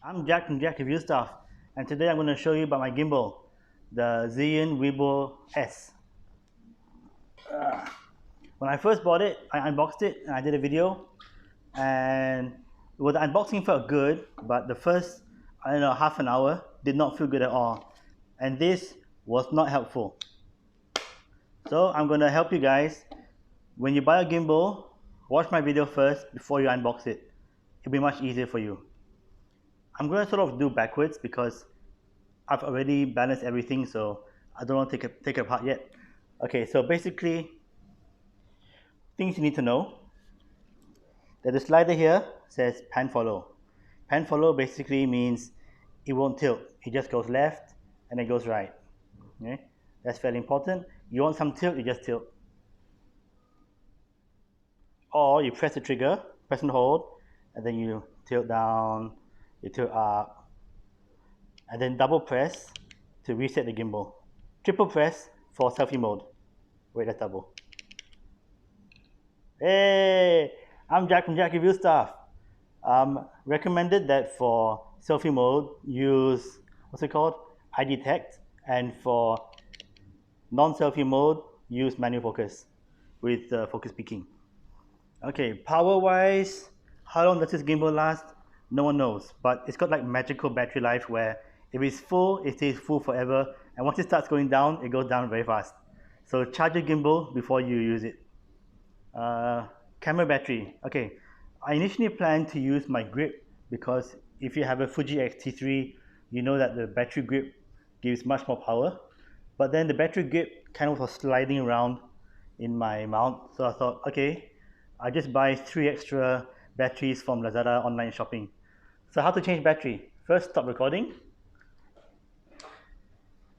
I'm Jack from Jack Review Stuff, and today I'm going to show you about my gimbal, the Weebill S. When I first bought it, I unboxed it and I did a video, and the unboxing felt good, but the first, I don't know, half an hour did not feel good at all, and this was not helpful. So I'm going to help you guys. When you buy a gimbal, watch my video first before you unbox it. It'll be much easier for you. I'm going to sort of do backwards because I've already balanced everything, so I don't want to take it apart yet. Okay, so basically, things you need to know. There's a slider here says pan follow. Pan follow basically means it won't tilt. It just goes left and it goes right. Okay, that's fairly important. You want some tilt, you just tilt. Or you press the trigger, press and hold, and then you tilt down, you tilt up, and then double press to reset the gimbal. Triple press for selfie mode. Wait, that's double. Hey, I'm Jack from Jack Review Stuff. Recommended that for selfie mode, use, what's it called? Eye detect, and for non-selfie mode, use manual focus with focus peaking. Okay, power-wise, how long does this gimbal last? No one knows, but it's got like magical battery life where if it's full, it stays full forever, and once it starts going down, it goes down very fast. So charge your gimbal before you use it. Camera battery. Okay, I initially planned to use my grip because if you have a Fuji XT3, you know that the battery grip gives much more power. But then the battery grip kind of was sliding around in my mount, so I thought, okay, I just buy 3 extra batteries from Lazada online shopping. So how to change battery? First, stop recording,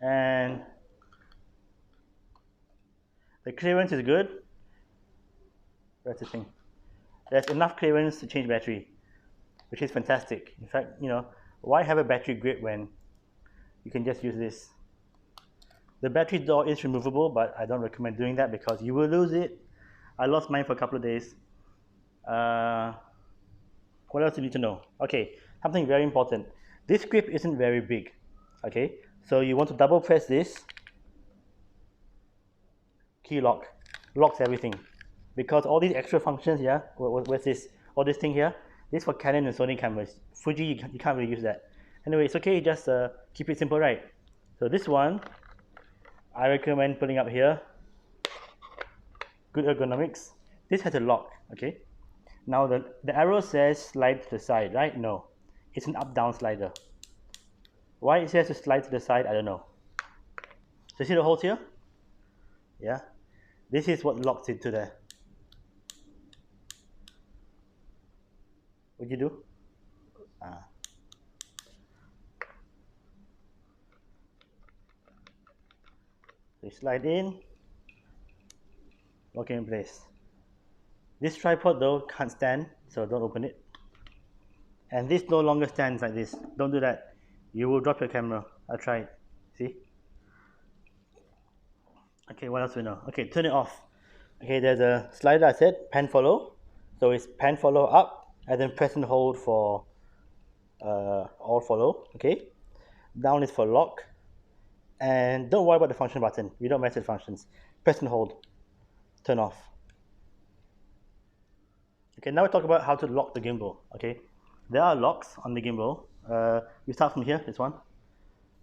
and the clearance is good. That's the thing. There's enough clearance to change battery, which is fantastic. In fact, why have a battery grip when you can just use this? The battery door is removable, but I don't recommend doing that because you will lose it. I lost mine for a couple of days. What else do you need to know? Okay, something very important. This grip isn't very big. Okay, so you want to double press this. Key lock. Locks everything. Because all these extra functions, yeah, where's this? All this thing here, this is for Canon and Sony cameras. Fuji, you can't really use that. Anyway, it's okay, just keep it simple, right? So this one, I recommend putting up here. Good ergonomics. This has a lock, okay? Now the arrow says slide to the side, right? No, it's an up-down slider. Why it says to slide to the side, I don't know. So see the holes here? Yeah, this is what locks it to there. What you do? So you slide in, lock it in place. This tripod though can't stand, so don't open it. And this no longer stands like this. Don't do that. You will drop your camera. I tried. See? Okay, what else we know? Okay, turn it off. Okay, there's a slider I said, pan follow. So it's pan follow up, and then press and hold for all follow. Okay. Down is for lock. And don't worry about the function button. We don't mess with functions. Press and hold. Turn off. Okay, now we talk about how to lock the gimbal. Okay, there are locks on the gimbal. We start from here, this one.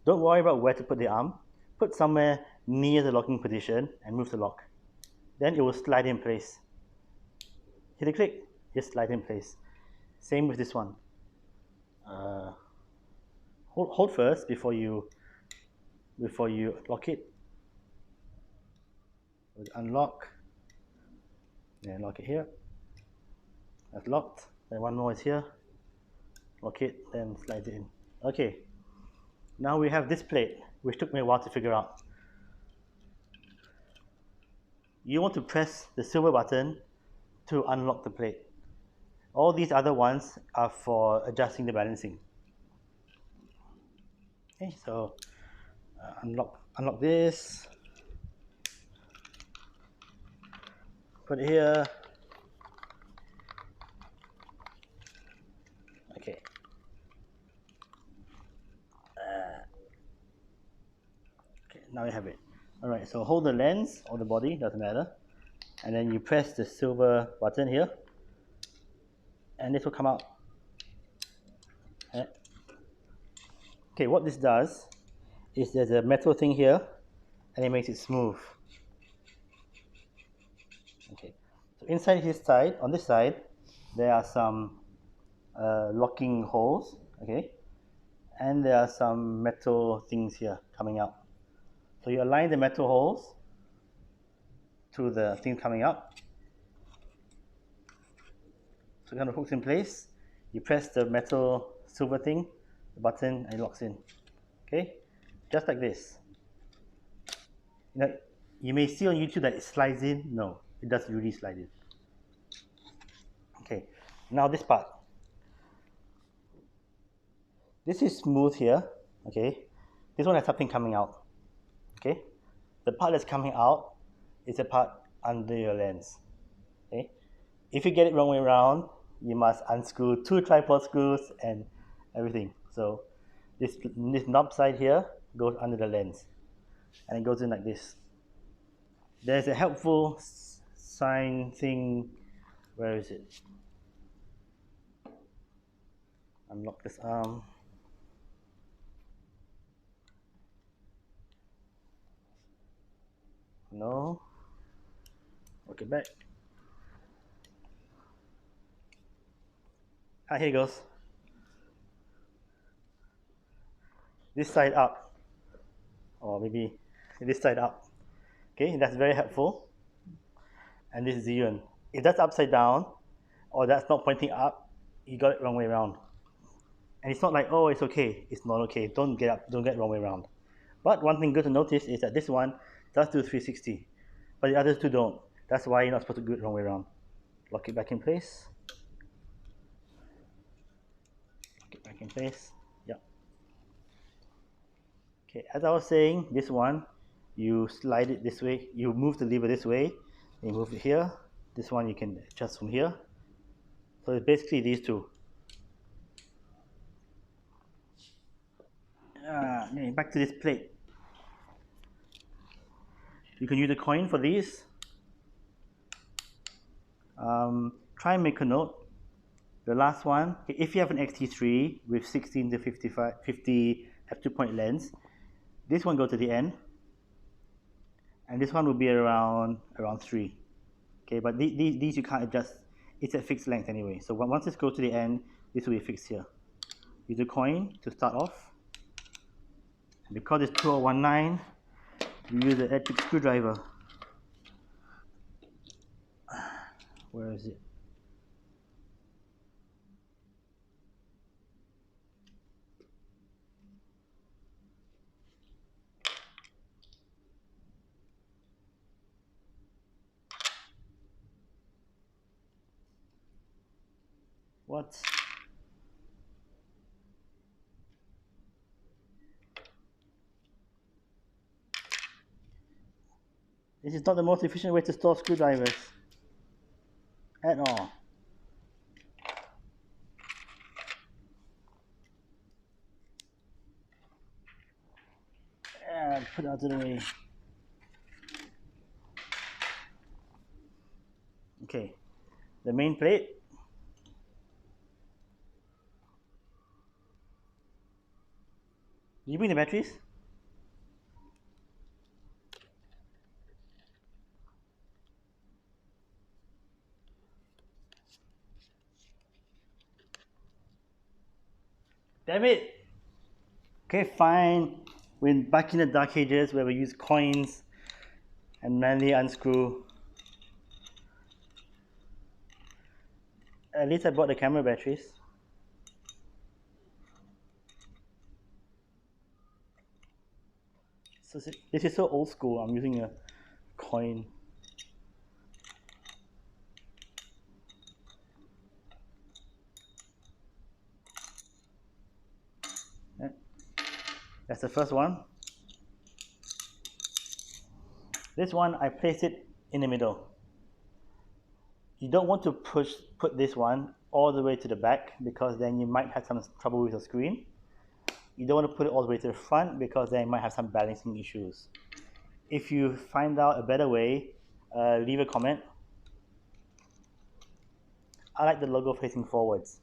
Don't worry about where to put the arm. Put somewhere near the locking position and move the lock. Then it will slide in place. Hit a click, just slide in place. Same with this one. Hold first before you lock it. Unlock. Then lock it here. That's locked. Then one more is here. Lock it, then slide it in. Okay. Now we have this plate, which took me a while to figure out. You want to press the silver button to unlock the plate. All these other ones are for adjusting the balancing. Okay, so unlock this. Put it here. Okay. now you have it. Alright, so hold the lens or the body, doesn't matter. And then you press the silver button here. And this will come out. Okay, what this does is there's a metal thing here and it makes it smooth. Okay, so inside his side, on this side, there are some locking holes, okay, and there are some metal things here coming out. So you align the metal holes to the thing coming out. So it kind of hooks in place. You press the metal silver thing, the button, and it locks in. Okay, just like this. Now, you may see on YouTube that it slides in. No, it doesn't really slide in. Okay, now this part. This is smooth here. Okay, this one has something coming out. Okay, the part that's coming out is the part under your lens. Okay, if you get it wrong way around, you must unscrew 2 tripod screws and everything. So this knob side here goes under the lens and it goes in like this. There's a helpful sign thing. Where is it? Unlock this arm. No. Okay, back. Ah, here it goes. This side up, or maybe this side up. Okay, that's very helpful. And this is even. If that's upside down, or that's not pointing up, you got it wrong way around. And it's not like, oh, it's okay. It's not okay. Don't get up. Don't get wrong way around. But one thing good to notice is that this one does do 360, but the others two don't. That's why you're not supposed to do it wrong way around. Lock it back in place. Lock it back in place. Yep. Okay, as I was saying, this one, you slide it this way. You move the lever this way. You move it here. This one you can adjust from here. So it's basically these two. Back to this plate. You can use a coin for these. Try and make a note. The last one, if you have an XT3 with 16 to 50 f2.0 lens, this one goes to the end, and this one will be around 3. Okay, but these you can't adjust. It's at fixed length anyway. So once this goes to the end, this will be fixed here. Use a coin to start off. And because it's 2019, we use an electric screwdriver. Where is it? What? This is not the most efficient way to store screwdrivers at all. And put it out of the way. Okay, the main plate. Did you bring the batteries? Damn it! Okay, fine. We're back in the dark ages where we use coins and manually unscrew. At least I bought the camera batteries. So this is so old school. I'm using a coin. Yeah. That's the first one. This one, I place it in the middle. You don't want to put this one all the way to the back because then you might have some trouble with your screen. you don't want to put it all the way to the front because then you might have some balancing issues. If you find out a better way, leave a comment. I like the logo facing forwards.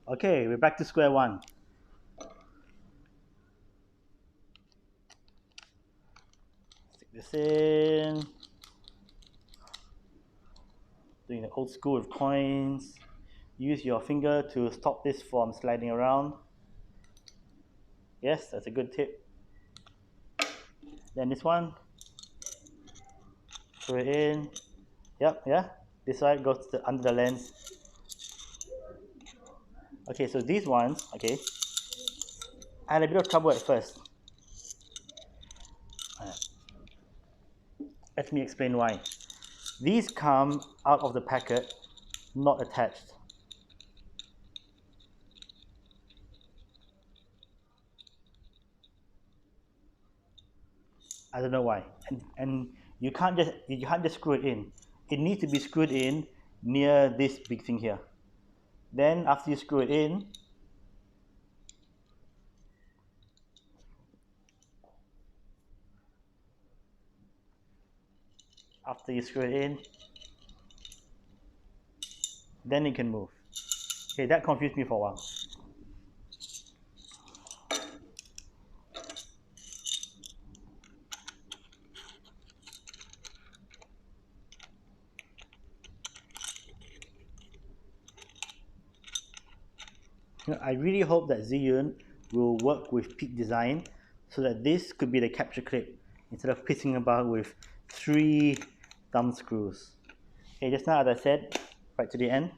Okay, we're back to square one. Stick this in. Doing the old school with coins. Use your finger to stop this from sliding around. Yes, that's a good tip. Then this one. Throw it in. Yep, yeah. This side goes to under the lens. Okay, so these ones, okay, I had a bit of trouble at first. Let me explain why. These come out of the packet, not attached. I don't know why. And you can't just screw it in. It needs to be screwed in near this big thing here. Then after you screw it in, then it can move. Okay, that confused me for a while. I really hope that Zhiyun will work with Peak Design so that this could be the capture clip instead of pissing about with 3 thumb screws. Okay, just now, as I said, right to the end.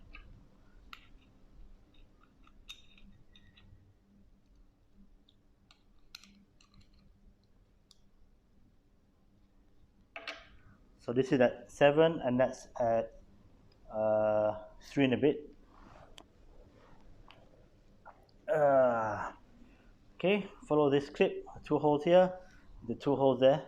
So this is at 7 and that's at 3 and a bit. Okay, follow this clip, 2 holes here, the 2 holes there.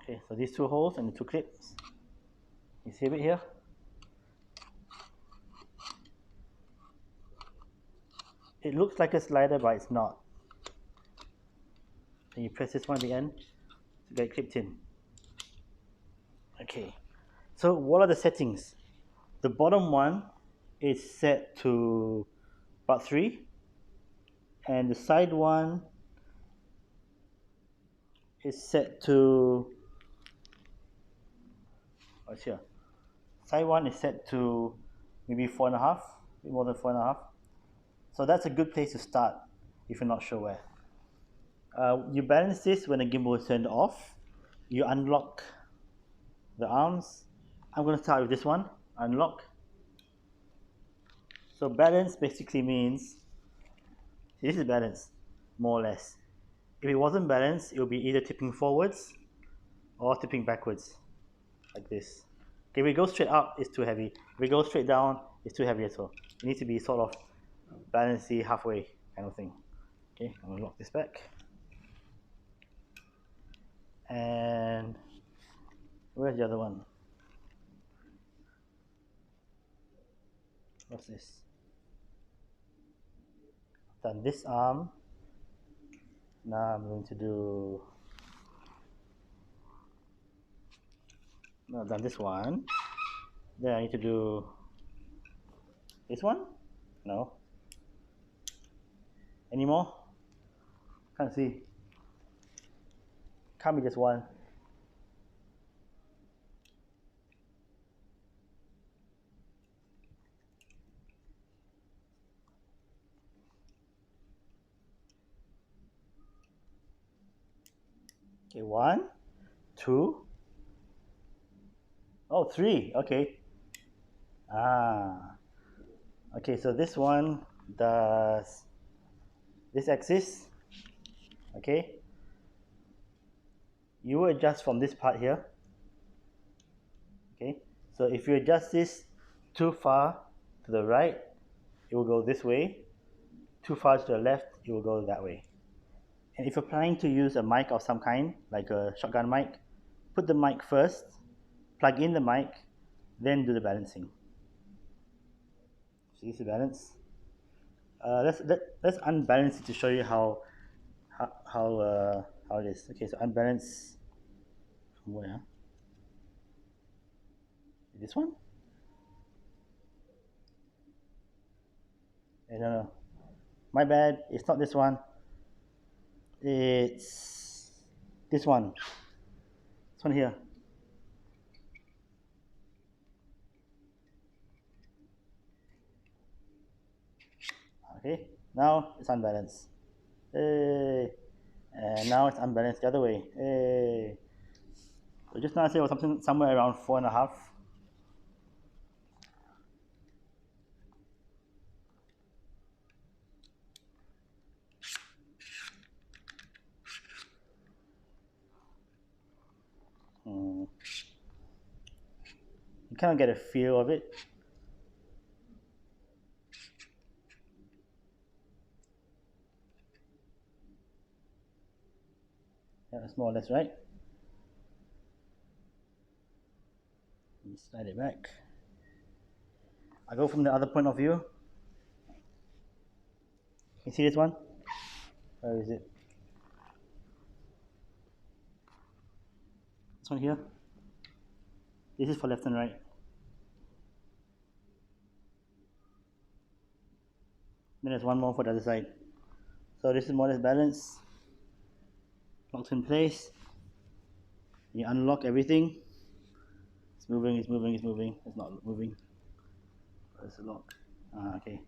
Okay, so these 2 holes and the 2 clips. You see it here? It looks like a slider, but it's not. And you press this one at the end to get it clipped in. Okay, so what are the settings? The bottom one is set to about 3, and the side one is set to, what's here? Side one is set to maybe 4.5, more than 4.5. So that's a good place to start if you're not sure where. You balance this when the gimbal is turned off. You unlock the arms. I'm going to start with this one, unlock. So balance basically means, see, this is balance, more or less. If it wasn't balanced, it would be either tipping forwards or tipping backwards, like this. Okay, if it goes straight up, it's too heavy. If it goes straight down, it's too heavy as well. It needs to be sort of balancey, halfway kind of thing. Okay, I'm going to lock this back. And where's the other one? What's this? I've done this arm. Now I'm going to do, no, I've done this one. Then I need to do this one? No. Any more? Can't see. Can't be just one. Okay, 1, 2. Oh, 3. Okay. Okay, so this one does this axis. Okay. You adjust from this part here. Okay. So if you adjust this too far to the right, it will go this way. Too far to the left, it will go that way. And if you're planning to use a mic of some kind, like a shotgun mic, put the mic first, plug in the mic, then do the balancing. See the balance? Let's unbalance it to show you how it is. Okay, so unbalance from where? This one? I don't know. My bad. It's not this one. It's this one. This one here. Okay. Now it's unbalanced. Hey. And now it's unbalanced the other way. Hey. So just now I said it was something somewhere around 4.5. You kind of get a feel of it. Yeah, that's more or less right. Let me slide it back. I go from the other point of view. You see this one? Where is it? This one here. This is for left and right. Then there's one more for the other side. So this is more or less balanced. Locked in place. You unlock everything. It's moving, it's moving, it's moving. It's not moving. Where's the lock? Okay.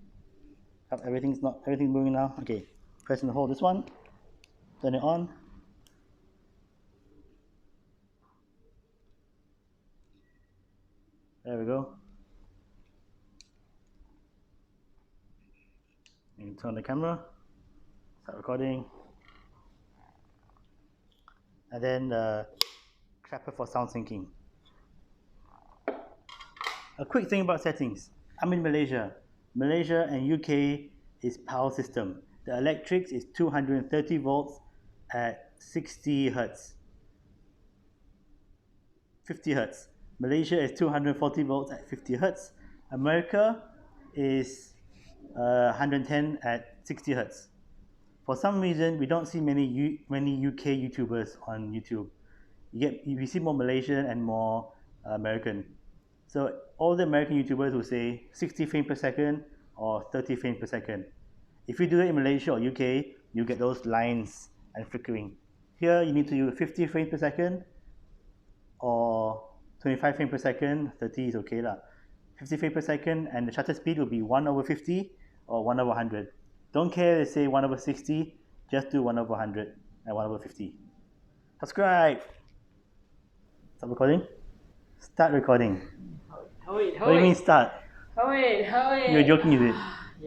Everything's moving now. Okay. Press and hold this one. Turn it on. There we go. You turn the camera, start recording, and then the clapper for sound syncing. A quick thing about settings. I'm in Malaysia. Malaysia and UK is power system. The electrics is 230 volts at 60 hertz. 50 hertz. Malaysia is 240 volts at 50 hertz. America is 110 at 60 hertz. For some reason, we don't see many UK YouTubers on YouTube. You see more Malaysian and more American. So all the American YouTubers will say 60 frames per second or 30 frames per second. If you do it in Malaysia or UK, you get those lines and flickering. Here you need to use 50 frames per second or 25 frames per second. 30 is okay lah. 50 frames per second, and the shutter speed will be 1/50 or 1/100. Don't care if they say 1/60, just do 1/100 and 1/50. Subscribe. Stop recording? Start recording. Wait, What do you mean start? Wait. You're joking, is it?